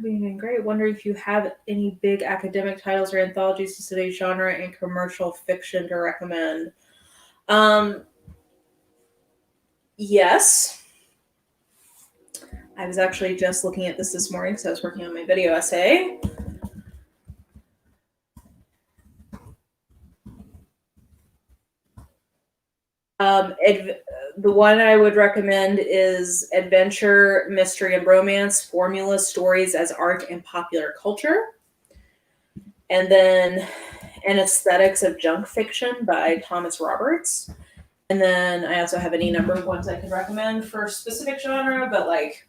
Doing great. Wonder if you have any big academic titles or anthologies to study genre and commercial fiction to recommend. Yes. I was actually just looking at this morning because I was working on my video essay. The one I would recommend is Adventure, Mystery, and Romance, Formula Stories as Art and Popular Culture. And then An Aesthetics of Junk Fiction by Thomas Roberts. And then I also have any number of ones I could recommend for specific genre, but like,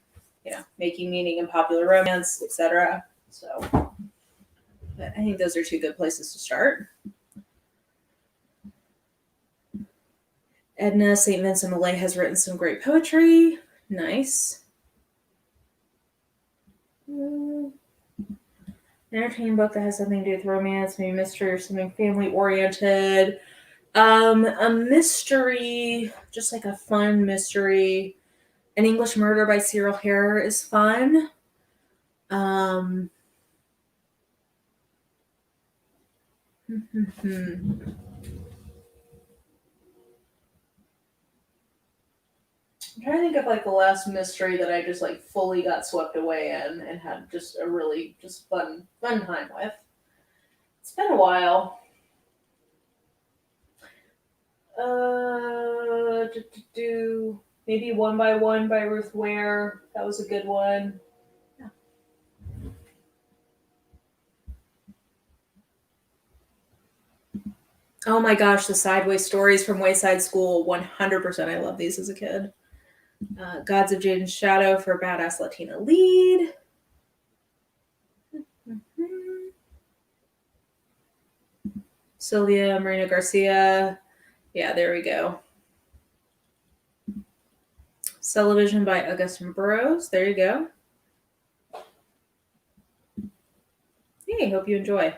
Making Meaning in Popular Romance, etc. So, but I think those are two good places to start. Edna St. Vincent Millay has written some great poetry. Nice. Entertaining book that has something to do with romance, maybe mystery or something family-oriented. A mystery, just like a fun mystery. An English Murder by Cyril Hare is fun. I'm trying to think of like the last mystery that I just like fully got swept away in and had just a really just fun time with. It's been a while. Maybe One by One by Ruth Ware. That was a good one. Yeah. Oh my gosh, the Sideways Stories from Wayside School. 100%. I love these as a kid. Gods of Jaden's Shadow for Badass Latina Lead. Sylvia Marina Garcia. Yeah, there we go. Television by Augustine Burroughs. There you go. Hey, hope you enjoy.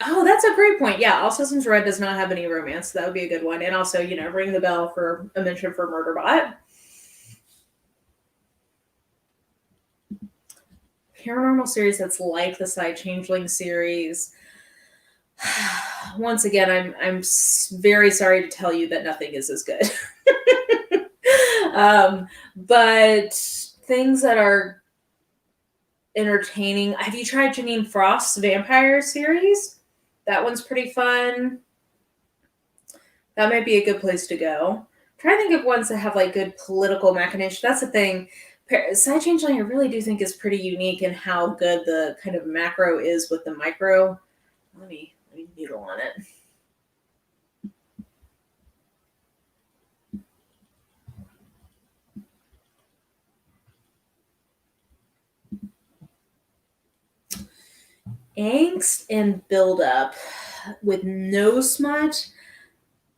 Oh, that's a great point. Yeah, All Systems Red does not have any romance. So that would be a good one. And also, ring the bell for a mention for Murderbot. Paranormal series that's like the Side Changeling series. Once again, I'm very sorry to tell you that nothing is as good. But things that are entertaining. Have you tried Janine Frost's Vampire series? That one's pretty fun. That might be a good place to go. Try to think of ones that have like good political machination. That's the thing. Side Changeling, I really do think is pretty unique in how good the kind of macro is with the micro. Let me noodle on it. Angst and buildup with no smut.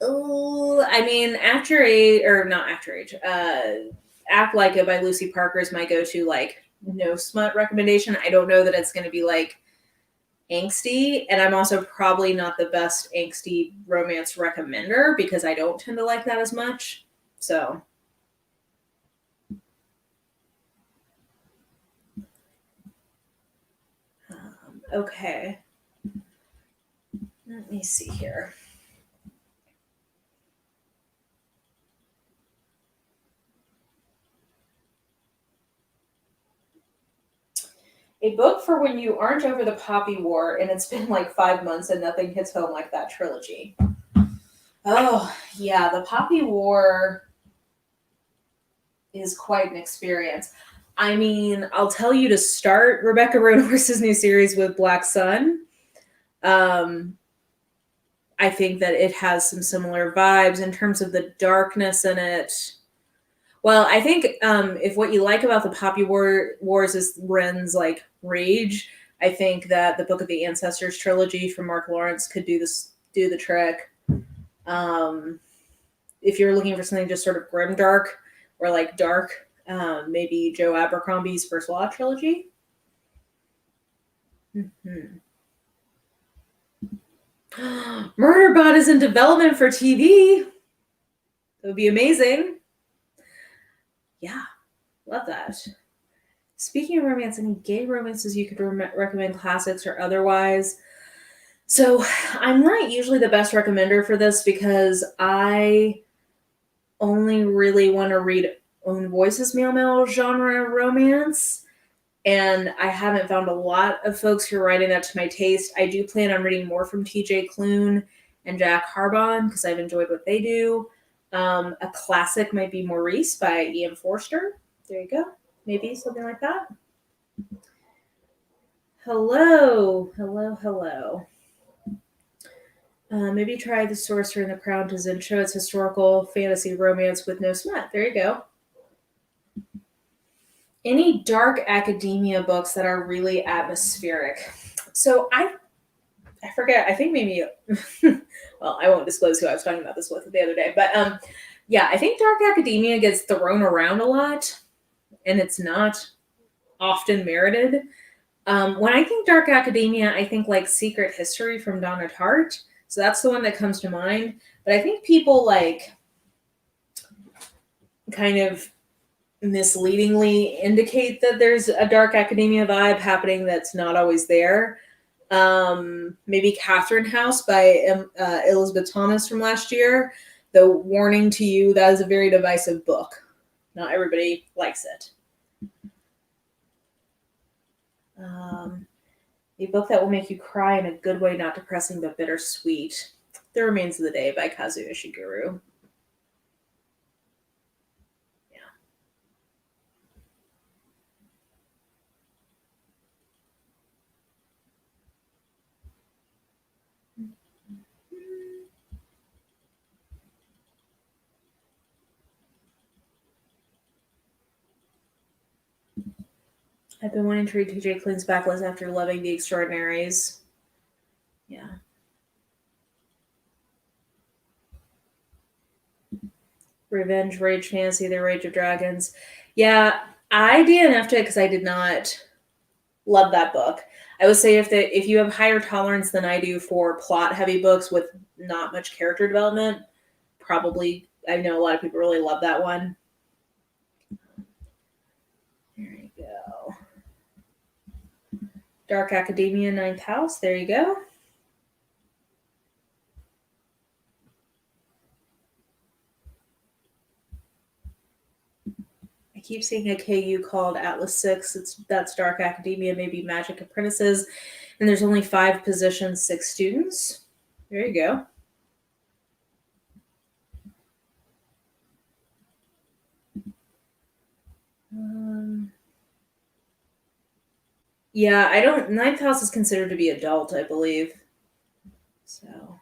Oh, I mean, After Age, or not After Age, Act Like It by Lucy Parker is my go-to, like, no smut recommendation. I don't know that it's going to be, like, angsty, and I'm also probably not the best angsty romance recommender because I don't tend to like that as much. So, okay. Let me see here. A book for when you aren't over the Poppy War and it's been like 5 months and nothing hits home like that trilogy. Oh, yeah, the Poppy War is quite an experience. I mean, I'll tell you to start Rebecca Roanworth's new series with Black Sun. I think that it has some similar vibes in terms of the darkness in it. Well, I think if what you like about the Poppy Wars is Wren's like rage, I think that the Book of the Ancestors trilogy from Mark Lawrence could do the trick. If you're looking for something just sort of grimdark or like dark, maybe Joe Abercrombie's First Law trilogy. Mm-hmm. Murderbot is in development for TV. That would be amazing. Yeah, love that. Speaking of romance, any gay romances you could recommend, classics or otherwise? So I'm not usually the best recommender for this because I only really want to read own voices male genre romance. And I haven't found a lot of folks who are writing that to my taste. I do plan on reading more from TJ Klune and Jack Harbon because I've enjoyed what they do. A classic might be Maurice by Ian Forster. There you go. Maybe something like that. Hello. Maybe try The Sorcerer and the Crown to Zincho. It's historical fantasy romance with no smut. There you go. Any dark academia books that are really atmospheric. So I forget, I think maybe, well, I won't disclose who I was talking about this with the other day, but yeah, I think dark academia gets thrown around a lot, and it's not often merited. When I think dark academia, I think like Secret History from Donna Tartt. So that's the one that comes to mind. But I think people like kind of misleadingly indicate that there's a dark academia vibe happening that's not always there. Maybe Catherine House by Elizabeth Thomas from last year. The warning to you, that is a very divisive book. Not everybody likes it. A book that will make you cry in a good way, not depressing but bittersweet. The Remains of the Day by Kazu Ishiguro. I've been wanting to read TJ Klune's Backlist after loving The Extraordinaries. Yeah. Revenge, Rage Fantasy, The Rage of Dragons. Yeah, I DNF'd it because I did not love that book. I would say if you have higher tolerance than I do for plot-heavy books with not much character development, probably, I know a lot of people really love that one. There you go. Dark Academia, Ninth House. There you go. I keep seeing a KU called Atlas 6. That's Dark Academia, maybe Magic Apprentices. And there's only 5 positions, 6 students. There you go. Yeah, Ninth House is considered to be adult, I believe. So.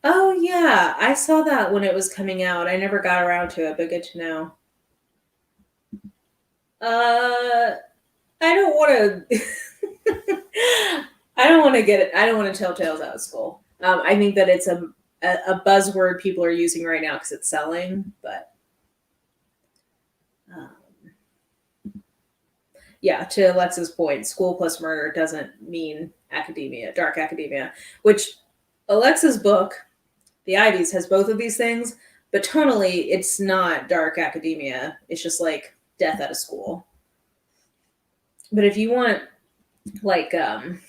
Oh, yeah. I saw that when it was coming out. I never got around to it, but good to know. I don't want to. I don't want to get it. I don't want to tell tales out of school. I think that it's a buzzword people are using right now because it's selling, but yeah, to Alexa's point, school plus murder doesn't mean academia, dark academia, which Alexa's book, The Ivies, has both of these things, but tonally it's not dark academia. It's just like death at a school. But if you want like the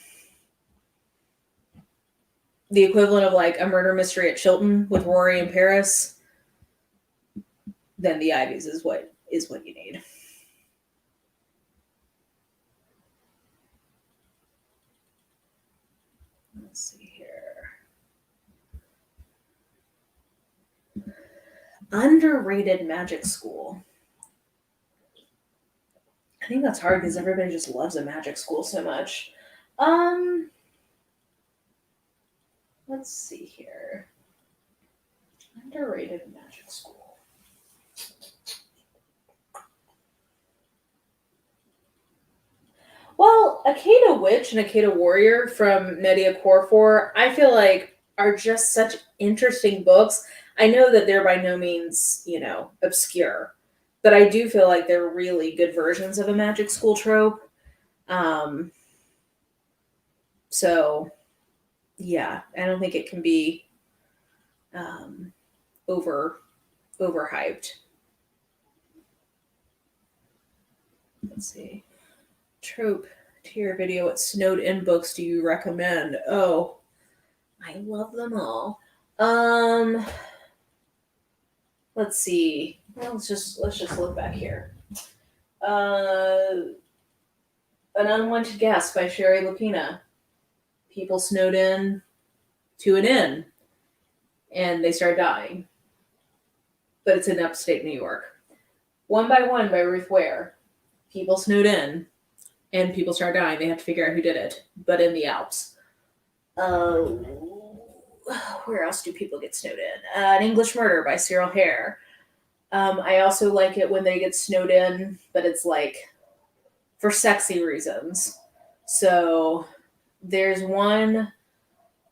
equivalent of like a murder mystery at Chilton with Rory and Paris, then The Ivies is what you need. Let's see here. Underrated magic school. I think that's hard because everybody just loves a magic school so much. Let's see here. Underrated magic school. Well, Akeda Witch and Akeda Warrior from Nedia Corfor, I feel like are just such interesting books. I know that they're by no means, obscure, but I do feel like they're really good versions of a magic school trope. Um, so yeah, I don't think it can be um, over overhyped. Let's see. Trope tier video. What snowed in books do you recommend? Oh, I love them all. Let's see. Well, let's just look back here. An Unwanted Guest by Sherry Lupina. People snowed in to an inn and they start dying. But it's in upstate New York. One by One by Ruth Ware. People snowed in and people start dying. They have to figure out who did it, but in the Alps. Uh, where else do people get snowed in? An English Murder by Cyril Hare. I also like it when they get snowed in, but it's like for sexy reasons. So there's one,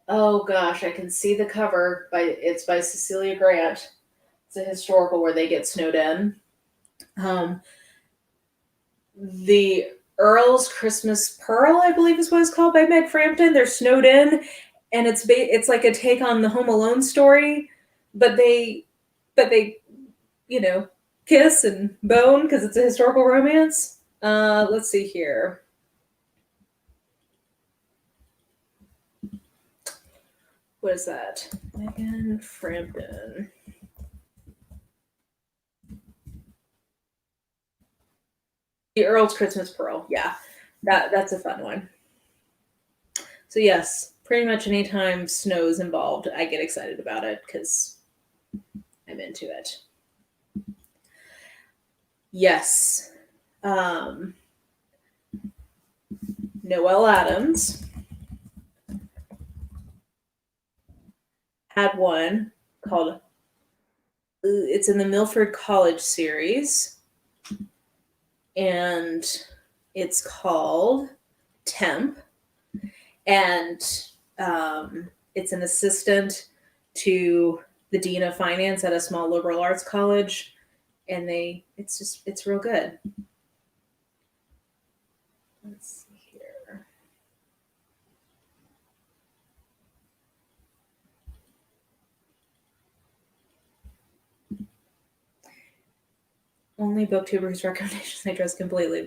oh gosh, I can see the cover. It's by Cecilia Grant. It's a historical where they get snowed in. The Earl's Christmas Pearl, I believe is what it's called, by Meg Frampton. They're snowed in, and it's like a take on the Home Alone story, but they kiss and bone because it's a historical romance. Let's see here. What is that? Megan Frampton. The Earl's Christmas Pearl. Yeah, that's a fun one. So yes, pretty much anytime snow is involved, I get excited about it because I'm into it. Yes. Noelle Adams had one called, it's in the Milford College series, and it's called Temp, and it's an assistant to the dean of finance at a small liberal arts college, and it's real good. Let's see here. Only booktubers recommendations I trust completely.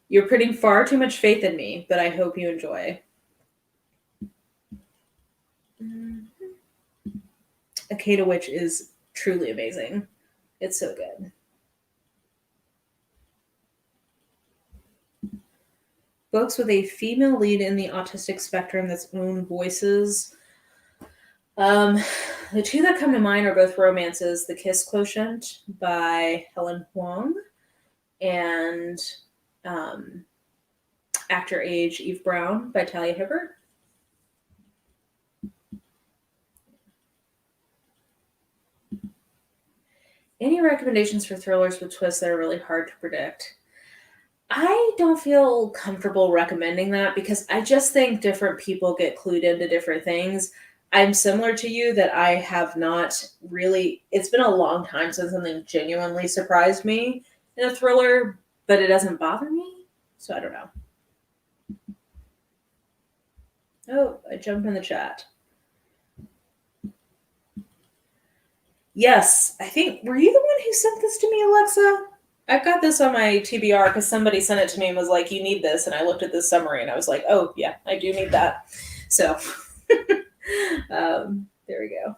You're putting far too much faith in me, but I hope you enjoy. Akata Witch is truly amazing. It's so good. Books with a female lead in the autistic spectrum that's own voices. The two that come to mind are both romances: The Kiss Quotient by Helen Huang and Actor Age Eve Brown by Talia Hibbert. Any recommendations for thrillers with twists that are really hard to predict? I don't feel comfortable recommending that because I just think different people get clued into different things. I'm similar to you that I have not really, it's been a long time since something genuinely surprised me in a thriller, but it doesn't bother me. So I don't know. Oh, I jumped in the chat. Yes, I think, were you the one who sent this to me, Alexa? I've got this on my TBR because somebody sent it to me and was like, you need this. And I looked at this summary and I was like, oh, yeah, I do need that. So there we go.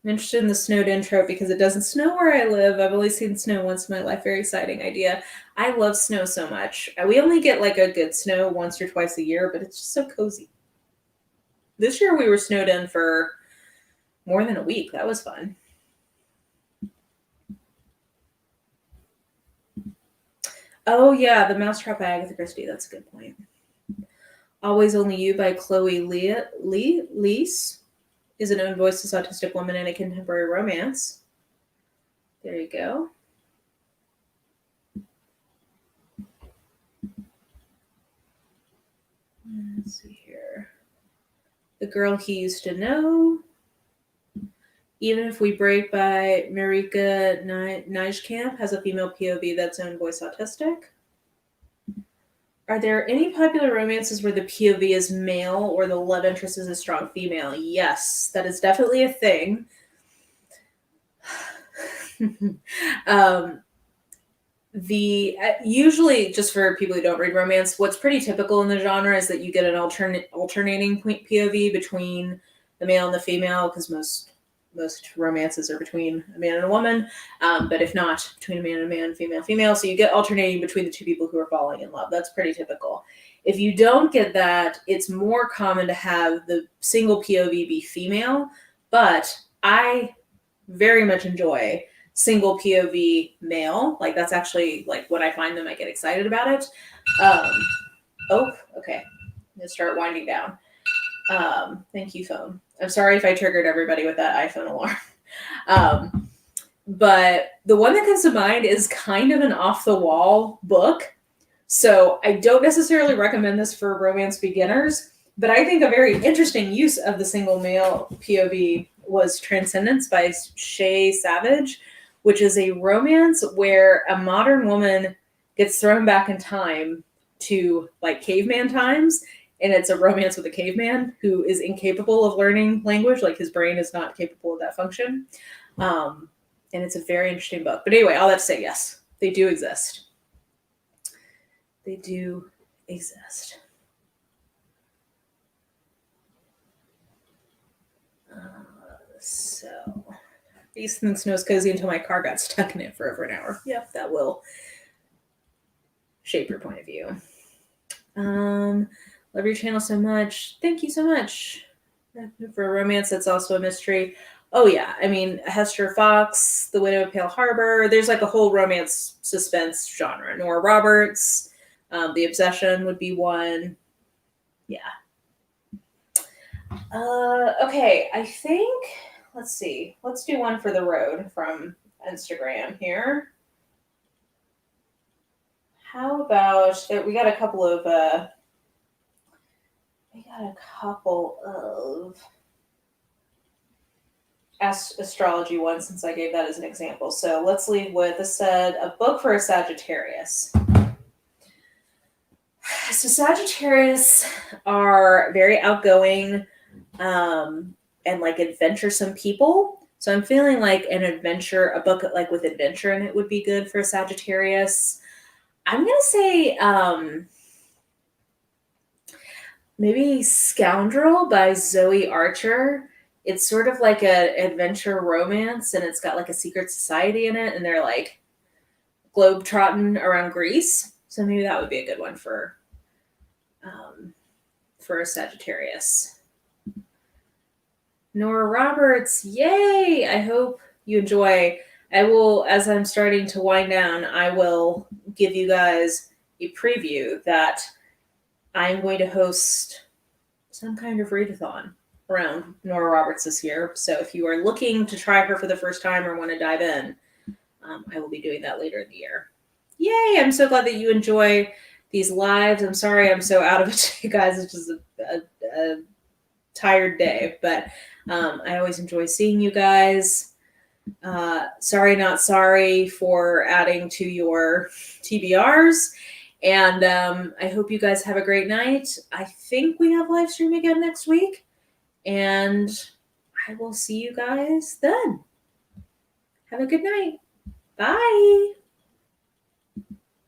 I'm interested in the snowed in trope because it doesn't snow where I live. I've only seen snow once in my life. Very exciting idea. I love snow so much. We only get like a good snow once or twice a year, but it's just so cozy. This year we were snowed in for more than a week. That was fun. Oh yeah, the Mousetrap by Agatha Christie. That's a good point. Always Only You by Chloe Leese is an own voiceless autistic woman in a contemporary romance. There you go. Let's see here. The Girl He Used to Know. Even If We Break by Marika Nijkamp has a female POV that's own voice autistic. Are there any popular romances where the POV is male or the love interest is a strong female? Yes, that is definitely a thing. Usually, just for people who don't read romance, what's pretty typical in the genre is that you get an alternating POV between the male and the female, because most romances are between a man and a woman, but if not, between a man and a man, female, female. So you get alternating between the two people who are falling in love. That's pretty typical. If you don't get that, it's more common to have the single POV be female, but I very much enjoy single POV male. Like, that's actually, like, when I find them, I get excited about it. Oh, okay. I'm going to start winding down. Thank you, phone. I'm sorry if I triggered everybody with that iPhone alarm. But the one that comes to mind is kind of an off-the-wall book. So I don't necessarily recommend this for romance beginners, but I think a very interesting use of the single male POV was Transcendence by Shay Savage, which is a romance where a modern woman gets thrown back in time to, like, caveman times, and it's a romance with a caveman who is incapable of learning language. Like, his brain is not capable of that function. And it's a very interesting book. But anyway, all that to say, yes, they do exist. They do exist. So, these things snows cozy until my car got stuck in it for over an hour. Yep, that will shape your point of view. Love your channel so much. Thank you so much. For a romance that's also a mystery. Oh yeah, I mean, Hester Fox, The Widow of Pale Harbor. There's like a whole romance suspense genre. Nora Roberts, The Obsession would be one. Yeah. Okay, I think, let's see. Let's do one for the road from Instagram here. How about, we got a couple of astrology ones, since I gave that as an example. So let's leave with a book for a Sagittarius. So Sagittarius are very outgoing and like adventuresome people. So I'm feeling like a book like with adventure in it would be good for a Sagittarius. I'm gonna say maybe Scoundrel by Zoe Archer. It's sort of like an adventure romance, and it's got like a secret society in it, and they're like globe-trotting around Greece. So maybe that would be a good one for a Sagittarius. Nora Roberts, yay! I hope you enjoy. I will, as I'm starting to wind down, I will give you guys a preview that I'm going to host some kind of readathon around Nora Roberts this year. So if you are looking to try her for the first time or want to dive in, I will be doing that later in the year. Yay! I'm so glad that you enjoy these lives. I'm sorry I'm so out of it, you guys. It's just a tired day, but I always enjoy seeing you guys. Sorry, not sorry for adding to your TBRs. And I hope you guys have a great night. I think we have live stream again next week. And I will see you guys then. Have a good night. Bye.